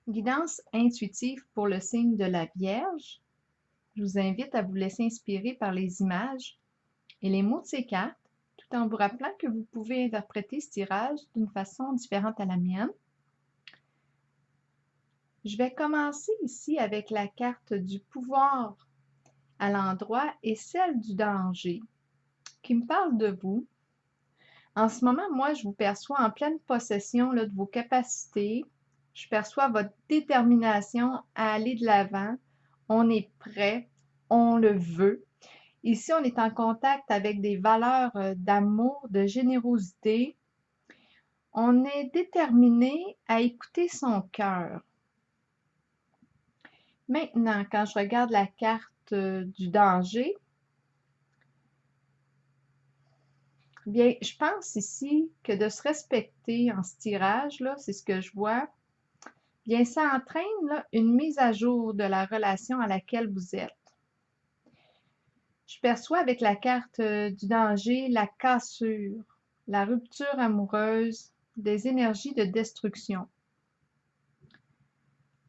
Guidance intuitive pour le signe de la Vierge. Je vous invite à vous laisser inspirer par les images et les mots de ces cartes, tout en vous rappelant que vous pouvez interpréter ce tirage d'une façon différente à la mienne. Je vais commencer ici avec la carte du pouvoir à l'endroit et celle du danger, qui me parle de vous. En ce moment, moi, je vous perçois en pleine possession là, de vos capacités. Je perçois votre détermination à aller de l'avant. On est prêt, on le veut. Ici, on est en contact avec des valeurs d'amour, de générosité. On est déterminé à écouter son cœur. Maintenant, quand je regarde la carte du danger, bien, je pense ici que de se respecter en ce tirage-là, c'est ce que je vois, bien, ça entraîne là, une mise à jour de la relation à laquelle vous êtes. Je perçois avec la carte du danger la cassure, la rupture amoureuse, des énergies de destruction.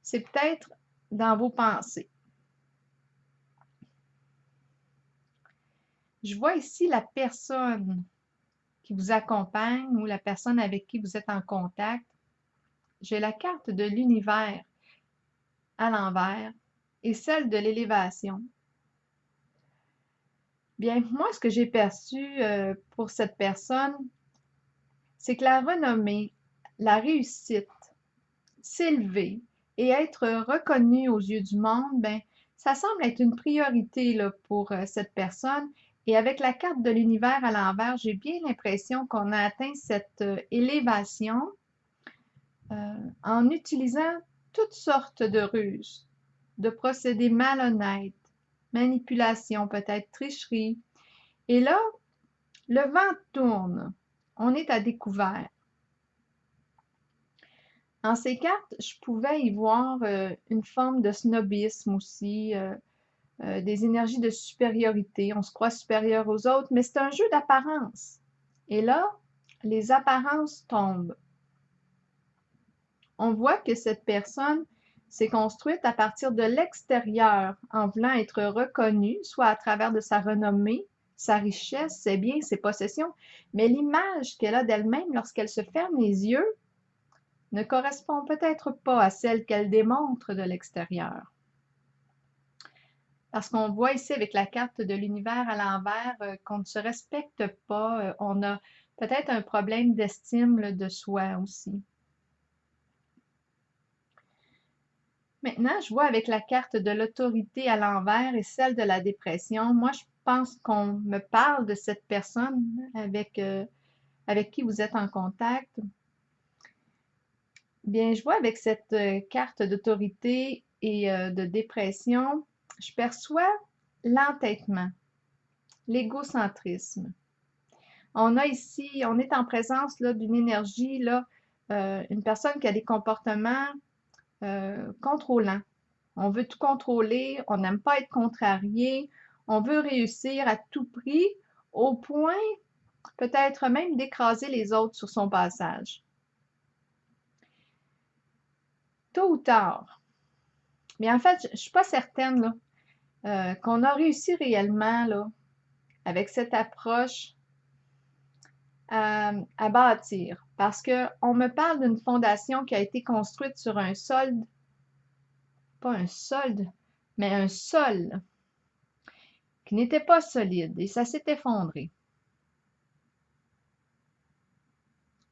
C'est peut-être dans vos pensées. Je vois ici la personne qui vous accompagne ou la personne avec qui vous êtes en contact. J'ai la carte de l'univers à l'envers et celle de l'élévation. Bien, moi, ce que j'ai perçu pour cette personne, c'est que la renommée, la réussite, s'élever et être reconnu aux yeux du monde, ben, ça semble être une priorité là, pour cette personne. Et avec la carte de l'univers à l'envers, j'ai bien l'impression qu'on a atteint cette élévation en utilisant toutes sortes de ruses, de procédés malhonnêtes, manipulation, peut-être tricherie. Et là, le vent tourne. On est à découvert. En ces cartes, je pouvais y voir une forme de snobisme aussi, des énergies de supériorité. On se croit supérieur aux autres, mais c'est un jeu d'apparence. Et là, les apparences tombent. On voit que cette personne s'est construite à partir de l'extérieur en voulant être reconnue, soit à travers de sa renommée, sa richesse, ses biens, ses possessions, mais l'image qu'elle a d'elle-même lorsqu'elle se ferme les yeux ne correspond peut-être pas à celle qu'elle démontre de l'extérieur. Parce qu'on voit ici avec la carte de l'univers à l'envers qu'on ne se respecte pas, on a peut-être un problème d'estime de soi aussi. Maintenant, je vois avec la carte de l'autorité à l'envers et celle de la dépression. Moi, je pense qu'on me parle de cette personne avec qui vous êtes en contact. Bien, je vois avec cette carte d'autorité et de dépression, je perçois l'entêtement, l'égocentrisme. On a ici, on est en présence là, d'une énergie, là, une personne qui a des comportements contrôlants. On veut tout contrôler, on n'aime pas être contrarié, on veut réussir à tout prix, au point peut-être même d'écraser les autres sur son passage. Tôt ou tard, mais en fait, je ne suis pas certaine là, qu'on a réussi réellement là, avec cette approche à bâtir. Parce qu'on me parle d'une fondation qui a été construite sur un solde, pas un solde, mais un sol qui n'était pas solide et ça s'est effondré.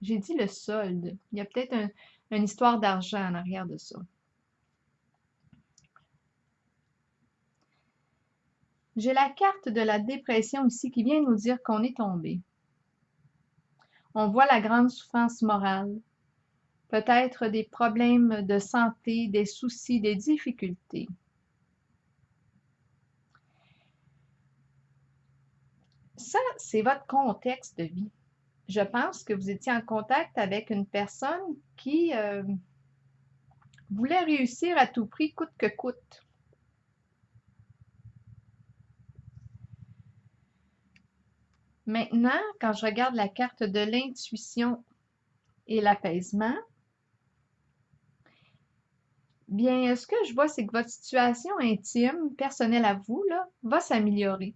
J'ai dit le solde. Il y a peut-être une histoire d'argent en arrière de ça. J'ai la carte de la dépression ici qui vient nous dire qu'on est tombé. On voit la grande souffrance morale, peut-être des problèmes de santé, des soucis, des difficultés. Ça, c'est votre contexte de vie. Je pense que vous étiez en contact avec une personne qui voulait réussir à tout prix, coûte que coûte. Maintenant, quand je regarde la carte de l'intuition et l'apaisement, bien, ce que je vois, c'est que votre situation intime, personnelle à vous, là, va s'améliorer.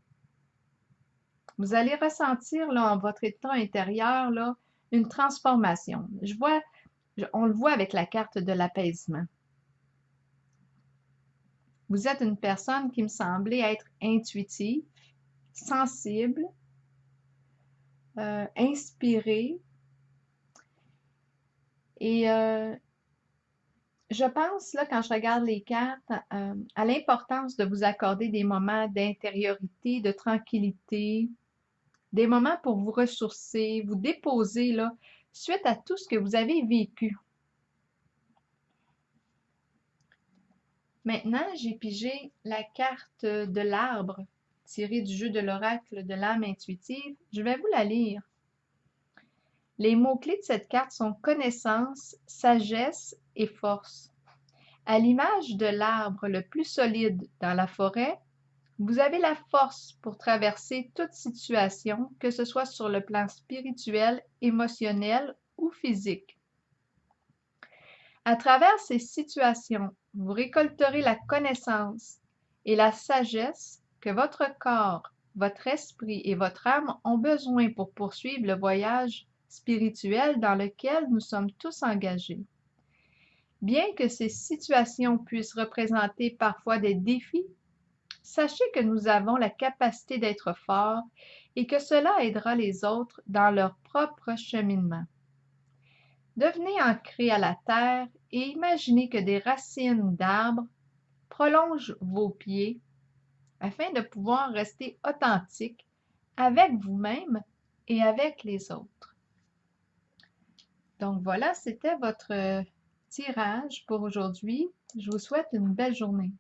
Vous allez ressentir, là, en votre état intérieur, là, une transformation. On le voit avec la carte de l'apaisement. Vous êtes une personne qui me semblait être intuitive, sensible, inspirée. Et je pense, là, quand je regarde les cartes, à l'importance de vous accorder des moments d'intériorité, de tranquillité, des moments pour vous ressourcer, vous déposer, là, suite à tout ce que vous avez vécu. Maintenant, j'ai pigé la carte de l'arbre tirée du jeu de l'oracle de l'âme intuitive. Je vais vous la lire. Les mots-clés de cette carte sont connaissance, sagesse et force. À l'image de l'arbre le plus solide dans la forêt, vous avez la force pour traverser toute situation, que ce soit sur le plan spirituel, émotionnel ou physique. À travers ces situations, vous récolterez la connaissance et la sagesse que votre corps, votre esprit et votre âme ont besoin pour poursuivre le voyage spirituel dans lequel nous sommes tous engagés. Bien que ces situations puissent représenter parfois des défis, sachez que nous avons la capacité d'être forts et que cela aidera les autres dans leur propre cheminement. Devenez ancré à la terre et imaginez que des racines d'arbres prolongent vos pieds afin de pouvoir rester authentique avec vous-même et avec les autres. Donc voilà, c'était votre tirage pour aujourd'hui. Je vous souhaite une belle journée.